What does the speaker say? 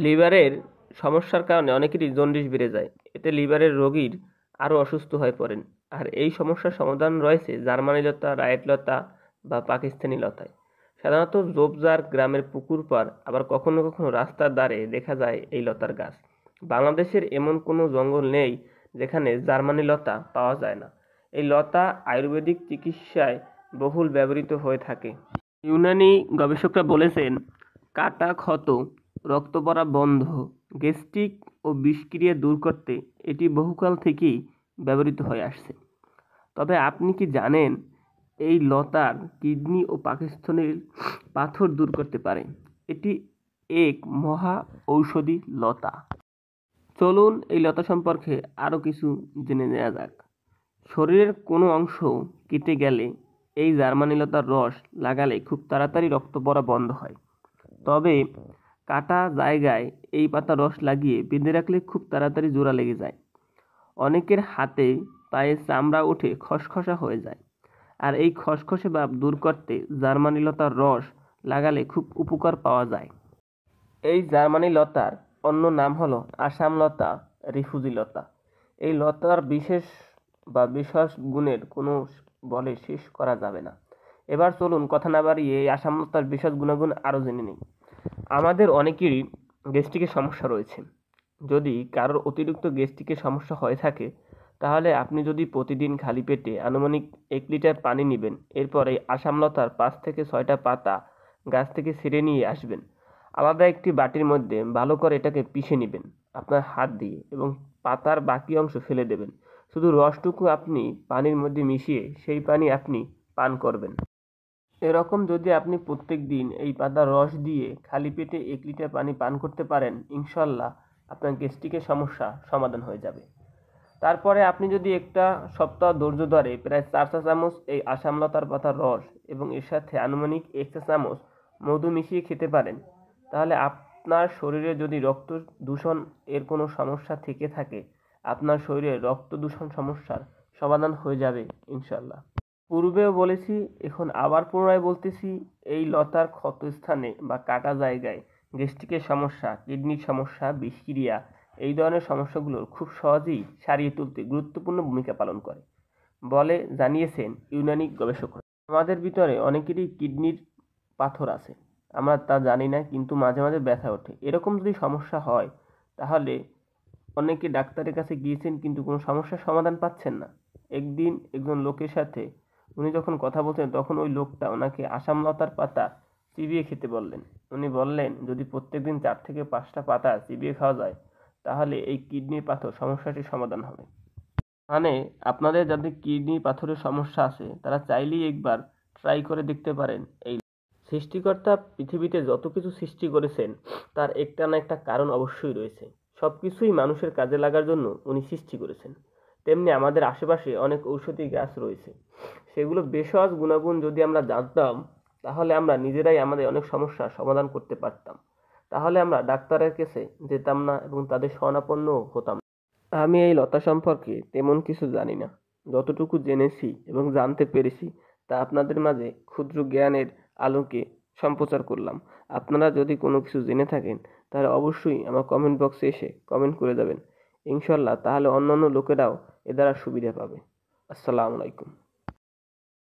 লিভারের সমস্যার কারণে অনেকেরই জন্ডিস বেড়ে যায়। এতে লিভারের রোগীর আরও অসুস্থ হয়ে পড়েন। আর এই সমস্যার সমাধান রয়েছে জার্মানি লতা, রায়েট লতা বা পাকিস্তানি লতায়। সাধারণত ঝোপঝাড়, গ্রামের পুকুর পাড়, আবার কখনো কখনো রাস্তার ধারে দেখা যায় এই লতার গাছ। বাংলাদেশের এমন কোনো জঙ্গল নেই যেখানে জার্মানি লতা পাওয়া যায় না। এই লতা আয়ুর্বেদিক চিকিৎসায় বহুল ব্যবহৃত হয়ে থাকে। ইউনানি গবেষকরা বলেছেন, কাটা, ক্ষত, রক্ত পড়া বন্ধ, গ্যাস্ট্রিক ও বিষক্রিয়া দূর করতে এটি বহুকাল থেকেই ব্যবহৃত হয়ে আসছে। তবে আপনি কি জানেন এই লতার কিডনি ও পাকস্থলীর পাথর দূর করতে পারে? এটি এক মহা ঔষধি লতা। চলুন এই লতা সম্পর্কে আরও কিছু জেনে নেওয়া যাক। শরীরের কোনো অংশ কেটে গেলে এই জার্মানি লতার রস লাগালে খুব তাড়াতাড়ি রক্ত পড়া বন্ধ হয়। তবে কাটা জায়গায় এই পাতার রস লাগিয়ে বেঁধে রাখলে খুব তাড়াতাড়ি জোড়া লেগে যায়। অনেকের হাতে পায়ে চামড়া উঠে খসখসা হয়ে যায়। আর এই খসখসে ভাব দূর করতে জার্মানি লতার রস লাগালে খুব উপকার পাওয়া যায়। এই জার্মানি লতার অন্য নাম হলো আসাম লতা, রিফুজি লতা। এই লতার বিশেষ বা বিশেষ গুণের কোনো বলে শেষ করা যাবে না। এবার চলুন কথা না বাড়িয়ে এই আসাম লতার বিশেষ গুণাগুণ আরও জেনে নিই। আমাদের অনেকেরই গ্যাস্ট্রিকের সমস্যা রয়েছে। যদি কারোর অতিরিক্ত গ্যাস্ট্রিকের সমস্যা হয়ে থাকে, তাহলে আপনি যদি প্রতিদিন খালি পেটে আনুমানিক 1 লিটার পানি নেবেন, এরপর এই আসাম লতার 5 থেকে 6টা পাতা গাছ থেকে ছিঁড়ে নিয়ে আসবেন। আলাদা একটি বাটির মধ্যে ভালো করে এটাকে পিষে নেবেন আপনার হাত দিয়ে, এবং পাতার বাকি অংশ ফেলে দেবেন। শুধু রসটুকু আপনি পানির মধ্যে মিশিয়ে সেই পানি আপনি পান করবেন। এরকম যদি আপনি প্রত্যেক দিন এই পাতার রস দিয়ে খালি পেটে 1 লিটার পানি পান করতে পারেন, ইনশাল্লাহ আপনার গ্যাস্ট্রিকের সমস্যা সমাধান হয়ে যাবে। তারপরে আপনি যদি একটা সপ্তাহ ধৈর্য ধরে প্রায় 4 চা চামচ এই আসাম লতার পাতার রস এবং এর সাথে আনুমানিক 1 চা চামচ মধু মিশিয়ে খেতে পারেন, তাহলে আপনার শরীরে যদি রক্ত দূষণ এর কোনো সমস্যা থেকে থাকে, আপনার শরীরে রক্ত দূষণ সমস্যার সমাধান হয়ে যাবে ইনশাল্লাহ। পূর্বেও বলেছি, এখন আবার পুনরায় বলতেছি, এই লতার ক্ষতস্থানে বা কাটা জায়গায় গ্যাস্ট্রিকের সমস্যা, কিডনির সমস্যা, বিষক্রিয়া এই ধরনের সমস্যাগুলোর খুব সহজেই সারিয়ে তুলতে গুরুত্বপূর্ণ ভূমিকা পালন করে বলে জানিয়েছেন ইউনানি গবেষকরা। আমাদের ভিতরে অনেকেরই কিডনির পাথর আছে, আমরা তা জানি না, কিন্তু মাঝে মাঝে ব্যথা ওঠে। এরকম যদি সমস্যা হয়, তাহলে অনেকে ডাক্তারের কাছে গিয়েছেন কিন্তু কোনো সমস্যার সমাধান পাচ্ছেন না। একদিন একজন লোকের সাথে উনি যখন কথা বলছেন, তখন ওই লোকটা ওনাকে আসাম লতার পাতা চিবিয়ে খেতে বললেন। উনি বললেন, যদি প্রত্যেকদিন 4 থেকে 5টা পাতা চিবিয়ে খাওয়া যায়, তাহলে এই কিডনির পাথর সমস্যাটির সমাধান হবে। মানে আপনাদের যাদের কিডনি পাথরের সমস্যা আছে, তারা চাইলেই একবার ট্রাই করে দেখতে পারেন। এই সৃষ্টিকর্তা পৃথিবীতে যত কিছু সৃষ্টি করেছেন, তার একটা না একটা কারণ অবশ্যই রয়েছে। সব কিছুই মানুষের কাজে লাগার জন্য উনি সৃষ্টি করেছেন। তেমনি আমাদের আশেপাশে অনেক ঔষধি গাছ রয়েছে। সেগুলো ভেষজ গুণাগুণ যদি আমরা জানতাম, তাহলে আমরা নিজেরাই আমাদের অনেক সমস্যার সমাধান করতে পারতাম। তাহলে আমরা ডাক্তারের কাছে যেতাম না এবং তাদের শরণাপন্নও হতাম না। আমি এই লতা সম্পর্কে তেমন কিছু জানি না। যতটুকু জেনেছি এবং জানতে পেরেছি, তা আপনাদের মাঝে ক্ষুদ্র জ্ঞানের আলোকে সম্প্রচার করলাম। আপনারা যদি কোনো কিছু জেনে থাকেন, তাহলে অবশ্যই আমার কমেন্ট বক্সে এসে কমেন্ট করে যাবেন ইনশাল্লাহ। তাহলে অন্যান্য লোকেরাও এ দ্বারা সুবিধা পাবে। আসসালামু আলাইকুম।